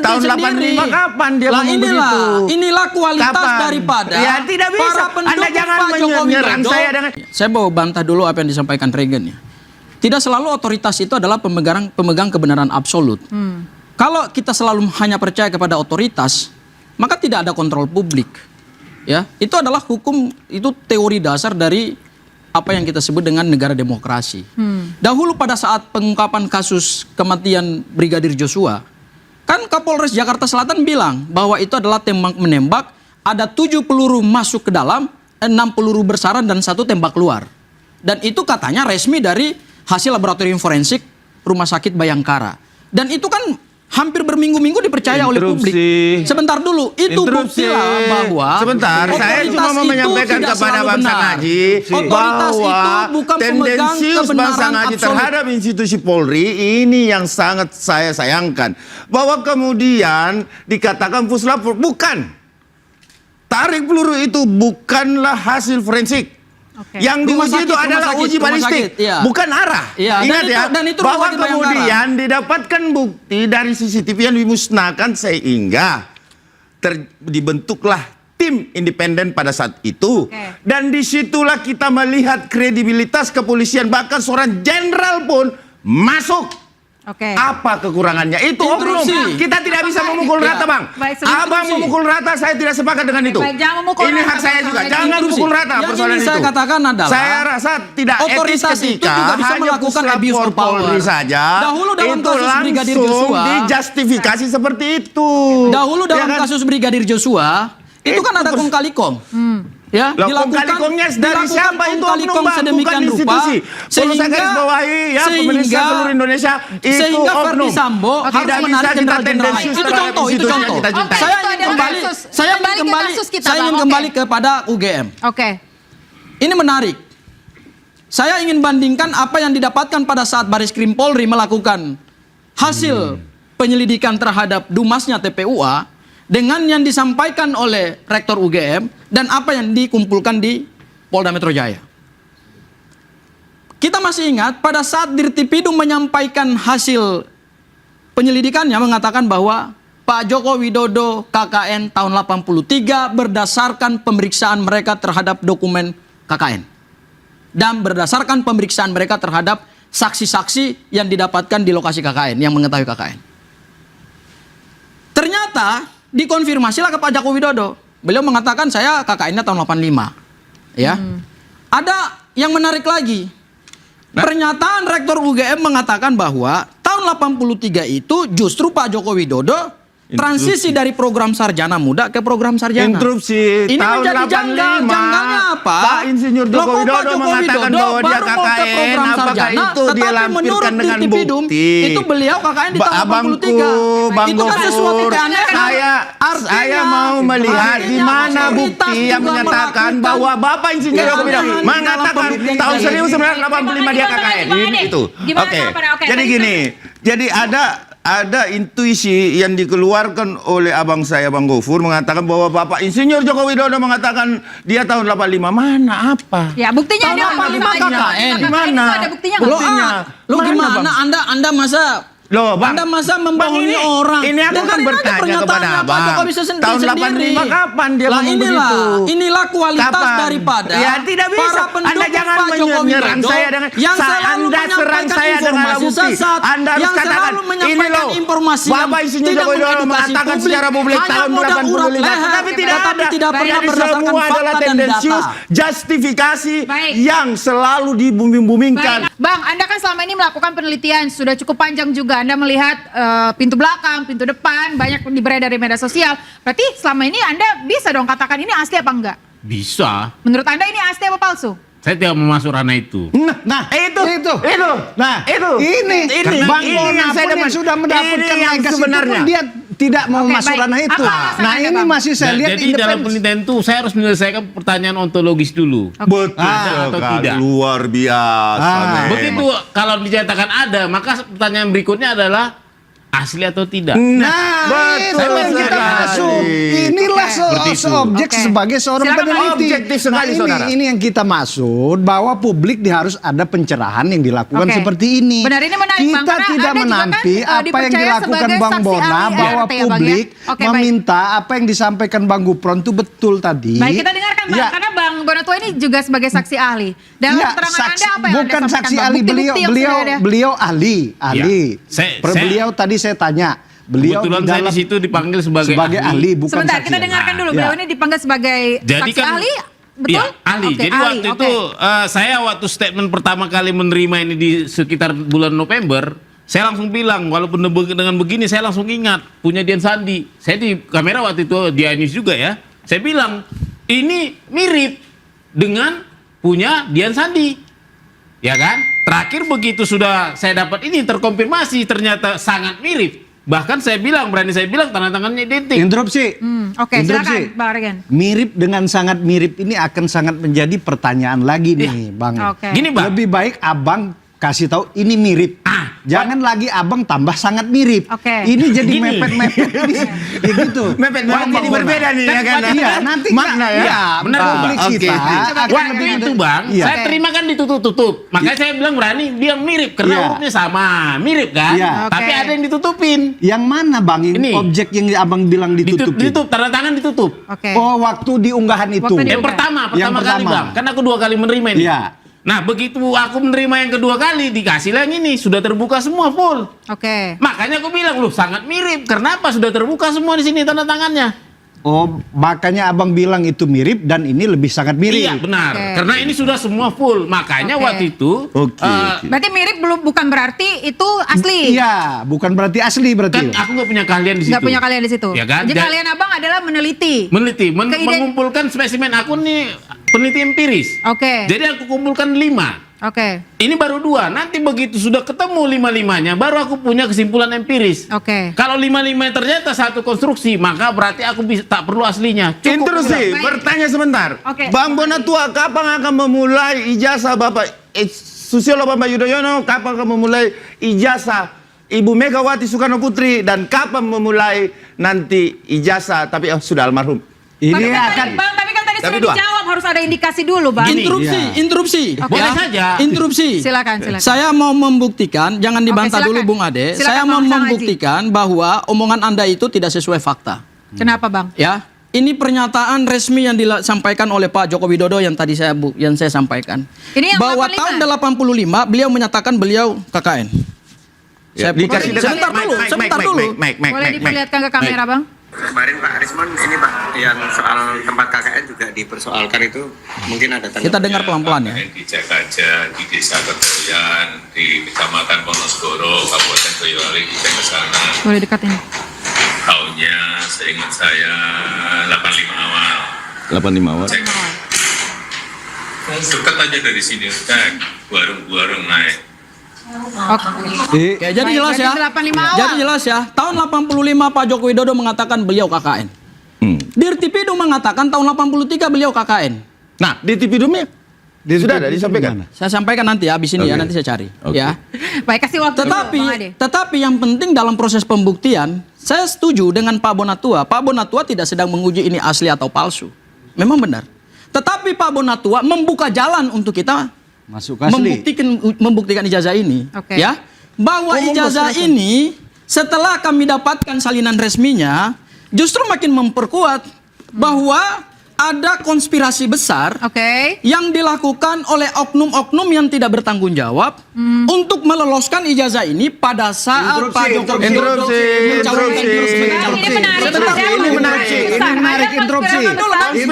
tahun 85 kapan dia ngomong begitu? Inilah kualitas daripada ya tidak bisa. para pendukung Anda jangan Pak Jokowi menyerang Dodo. saya dengan... Saya mau bantah dulu apa yang disampaikan Regan ya. Tidak selalu otoritas itu adalah pemegang kebenaran absolut. Kalau kita selalu hanya percaya kepada otoritas, maka tidak ada kontrol publik. Ya, itu adalah hukum, itu teori dasar dari apa yang kita sebut dengan negara demokrasi. Dahulu pada saat pengungkapan kasus kematian Brigadir Joshua, kan Kapolres Jakarta Selatan bilang bahwa itu adalah tembak menembak, ada 7 peluru masuk ke dalam, 6 peluru bersarang dan 1 tembak keluar. Dan itu katanya resmi dari hasil laboratorium forensik Rumah Sakit Bayangkara. Dan itu kan hampir berminggu-minggu dipercaya oleh publik. Sebentar dulu, itu buktilah bahwa sebentar, saya cuma mau menyampaikan kepada Bang Sangaji bahwa tendensius Bang Sangaji terhadap institusi Polri ini yang sangat saya sayangkan. Bahwa kemudian dikatakan puslap, bukan. Tarik peluru itu bukanlah hasil forensik. Yang diuji itu adalah uji balistik, bukan arah. Ingat ya, bahwa kemudian didapatkan bukti dari CCTV yang dimusnahkan sehingga dibentuklah tim independen pada saat itu. Dan disitulah kita melihat kredibilitas kepolisian, bahkan seorang jenderal pun masuk. Apa kekurangannya? Itu oknum. Kita tidak bisa memukul rata, Bang. Abang memukul rata, saya tidak sepakat dengan itu. Ini hak saya juga. Jangan memukul rata persoalan itu. Saya katakan adalah saya rasa tidak etis ketika hanya melakukan abuse of power saja. Dahulu dalam itu kasus Brigadir langsung Joshua dijustifikasi seperti itu. Dahulu dalam kasus Brigadir Joshua itu kan ada kong kali kong. Ya, dilakukan dari siapa itu oknum, Bang, bukan institusi. Sehingga ya pemerintah seluruh Indonesia itu sehingga Verdi oknum. Sambo harus menarik jenderal-jenderal. Itu contoh. Saya ingin kembali kepada UGM. Ini menarik. Saya ingin bandingkan apa yang didapatkan pada saat Baris Krim Polri melakukan hasil penyelidikan terhadap dumasnya TPUA dengan yang disampaikan oleh Rektor UGM dan apa yang dikumpulkan di Polda Metro Jaya. Kita masih ingat pada saat Dirtipidum menyampaikan hasil penyelidikannya mengatakan bahwa Pak Joko Widodo KKN tahun 83 berdasarkan pemeriksaan mereka terhadap dokumen KKN. Dan berdasarkan pemeriksaan mereka terhadap saksi-saksi yang didapatkan di lokasi KKN, yang mengetahui KKN. Ternyata dikonfirmasilah ke Pak Joko Widodo. Beliau mengatakan saya KKN-nya tahun 85. Ya. Ada yang menarik lagi. Pernyataan Rektor UGM mengatakan bahwa tahun 83 itu justru Pak Joko Widodo transisi dari program sarjana muda ke program sarjana. Interupsi. Ini tahun menjadi 85, janggalnya apa? Pak Insinyur Joko Widodo mengatakan bahwa dia KKN, apakah itu dia lampirkan dengan bukti? Itu beliau KKN di tahun 83. Bang itu kan sesuatu keanehan. Saya mau melihat di mana bukti yang menyatakan bahwa Bapak Insinyur Joko Widodo mengatakan tahun 1985 dia KKN. Itu. Oke. Jadi gini. Jadi ada intuisi yang dikeluarkan oleh abang saya, Bang Gofur, mengatakan bahwa Bapak Insinyur Joko Widodo mengatakan dia tahun 85. Mana apa? Ya, buktinya tahun 85 KKN. Di mana? Ada buktinya. Lo gimana? Anda masa Anda masa membohongi orang? Ini aku kan bertanya kepada Abang. Tahun 85 kapan dia ngomong begitu? Inilah kualitas daripada tidak bisa. para pendukung Anda jangan Pak Jokowi menyerang Dodo saya dengan yang selalu Anda serang saya dengan bukti. Anda harus katakan ini loh. Bapak Insinyur Joko Widodo mengatakan secara publik tahun 85. Tapi tidak ada. Jadi semua adalah tendensius justifikasi yang selalu dibuming-bumingkan. Bang, Anda kan selama ini melakukan penelitian sudah cukup panjang juga. Anda melihat pintu belakang, pintu depan, banyak beredar di media sosial. Berarti selama ini Anda bisa dong katakan ini asli apa enggak? Bisa. Menurut Anda ini asli apa palsu? Saya tidak mau masuk ranah itu. Nah, itu. Nah, itu. Ini Bang Bona yang sudah mendapatkan legacy sebenarnya dia tidak mau masuk ranah itu. Nah, ini masih saya lihat jadi dalam penelitian itu saya harus menyelesaikan pertanyaan ontologis dulu. Betul atau tidak. Luar biasa. Begitu kalau dinyatakan ada, maka pertanyaan berikutnya adalah asli atau tidak. Nah, itu betul yang kita sekali. maksud. Inilah seobjek Oke. sebagai seorang Silakan, Pak. peneliti. Objektif sekali, saudara. Ini yang kita maksud bahwa publik harus ada pencerahan yang dilakukan Oke. seperti ini. Benar, ini menarik, Bang, Kita karena tidak Anda juga menanti kan, apa yang dipercaya dilakukan sebagai Bang saksi Bona, ahli bahwa RT ya, Bang, ya? publik Oke, baik. meminta apa yang disampaikan Bang Gupron itu betul tadi. Baik, kita dengarkan Bang, Ya. karena Bang Bonatua ini juga sebagai saksi ahli. Dalam Iya, keterangan Anda apa yang bukan Anda sampaikan, saksi Bang? ahli, Bukti-bukti yang sudah ada. beliau ahli. Beliau tadi saya tanya, beliau Kebetulan di saya dalam di situ dipanggil sebagai ahli, bukan Sebentar, saksi kita ahli. dengarkan dulu. Ya. Beliau ini dipanggil sebagai Jadi saksi ahli, betul? Iya, ahli. Oke, Jadi ahli, waktu oke. itu saya waktu statement pertama kali menerima ini di sekitar bulan November, saya langsung bilang, walaupun dengan begini saya langsung ingat punya Dian Sandi. Saya di kamera waktu itu di Ainis juga ya. Saya bilang ini mirip dengan punya Dian Sandi, ya kan? Terakhir begitu sudah saya dapat ini terkonfirmasi ternyata sangat mirip. Bahkan saya bilang, berani saya bilang tanda tangannya identik. Interupsi. Oke, Interupsi. silakan Bang Regen. Mirip dengan sangat mirip ini akan sangat menjadi pertanyaan lagi nih, Bang. Oke. Gini Bang, Lebih baik Abang kasih tahu ini mirip. Jangan lagi Abang tambah sangat mirip. Oke. Ini jadi Gini. mepet-mepet ya gitu. Mepet-mepet jadi berbeda nih ya kan. Iya, nanti makna ya. Iya, benar, publik Bang. kita Oke. akan waktu lebih itu Bang, Iya. saya terima kan ditutup-tutup. Makanya saya bilang berani dia mirip karena Iya. hurufnya sama, mirip kan? Iya. Tapi Oke. ada yang ditutupin. Yang mana Bang? Yang Ini. objek yang Abang bilang ditutup. Ditutup, tanda tangan ditutup. Oke. Oh, waktu di unggahan itu. Waktu di Yang pertama kali pertama. Bang, kan aku 2 kali menerima ini. Iya. Nah begitu aku menerima yang kedua kali dikasih lah yang ini sudah terbuka semua full. Oke. Makanya aku bilang loh sangat mirip. Kenapa sudah terbuka semua di sini tanda tangannya? Oh, makanya Abang bilang itu mirip dan ini lebih sangat mirip. Iya benar. Oke. Karena ini sudah semua full. Makanya Oke. waktu itu Oke. Berarti mirip bukan berarti itu asli. Iya, bukan berarti asli kan berarti. aku nggak punya keahlian di situ. Nggak punya kalian di situ. Ya kan? Jadi Dan- kalian Abang adalah meneliti. Meneliti, Keiden- mengumpulkan spesimen aku nih peneliti empiris. Oke. Jadi aku kumpulkan 5. Oke. Ini baru 2. Nanti begitu sudah ketemu 5-5-nya, baru aku punya kesimpulan empiris. Oke. Kalau 5-5 ternyata satu konstruksi, maka berarti aku bisa tak perlu aslinya. Cukup Interupsi, Baik. bertanya sebentar. Oke. Bang Bonatua, kapan akan memulai ijazah Bapak Susilo Bambang Yudhoyono? Kapan akan memulai ijazah Ibu Megawati Soekarno Putri? Dan kapan memulai nanti ijazah, tapi sudah almarhum? Ini Tapi kan akan tadi, Bang, tapi kan tadi Tapi sudah dua. dijawab, harus ada indikasi dulu, Bang. Gini. Interupsi, Iya. interupsi. Boleh saja. Interupsi. Silakan, silakan. Saya mau membuktikan, jangan dibantah Oke, dulu silakan. Bung Ade. Silakan, Saya mau Bang Sang Haji. membuktikan bahwa omongan Anda itu tidak sesuai fakta. Kenapa, Bang? Ya, ini pernyataan resmi yang disampaikan oleh Pak Joko Widodo yang tadi saya sampaikan. Ini yang bahwa 85. tahun 85 beliau menyatakan beliau KKN. Ya, Saya dikasih dekat. sebentar dulu, sebentar dulu. Boleh diperlihatkan ke kamera, Bang? Kemarin Pak Arisman ini Pak yang soal tempat KKN juga dipersoalkan itu mungkin ada tanggapan. Kita dengar pelan-pelan ya. KKN di Jagaja, di Desa Kedoyan, di Kecamatan Wonosegoro, Kabupaten Boyolali, kita ke sana. Boleh dekat ini. Tahunnya seingat saya 85 awal. 85 awal. Cek. Dekat aja dari sini, cek. Warung-warung naik. Oke. Oke, jadi Baik, jelas ya. berarti 85 awal. Jadi jelas ya. Tahun 85 Pak Joko Widodo mengatakan beliau KKN. Dirtipidum mengatakan tahun 83 beliau KKN. Nah, di TV Dumnya sudah ada disampaikan. Saya sampaikan nanti ya, habis ini ya, Oke. nanti saya cari. Oke. Ya. Baik, kasih waktu dulu, Bang Ade. Tetapi yang penting dalam proses pembuktian, saya setuju dengan Pak Bonatua. Pak Bonatua tidak sedang menguji ini asli atau palsu. Memang benar. Tetapi Pak Bonatua membuka jalan untuk kita masuk asli. membuktikan ijazah ini. Oke. Ya. Bahwa ijazah ini setelah kami dapatkan salinan resminya, justru makin memperkuat bahwa ada konspirasi besar Oke. yang dilakukan oleh oknum-oknum yang tidak bertanggung jawab untuk meloloskan ijazah ini pada saat Interupsi, Pak Joko Widodo interupsi, mencalonkan diri sebagai calon Ini menarik. presiden. Ada Ini menarik. konspirasi Ini besar. menarik, Ada interupsi. konspirasi besar.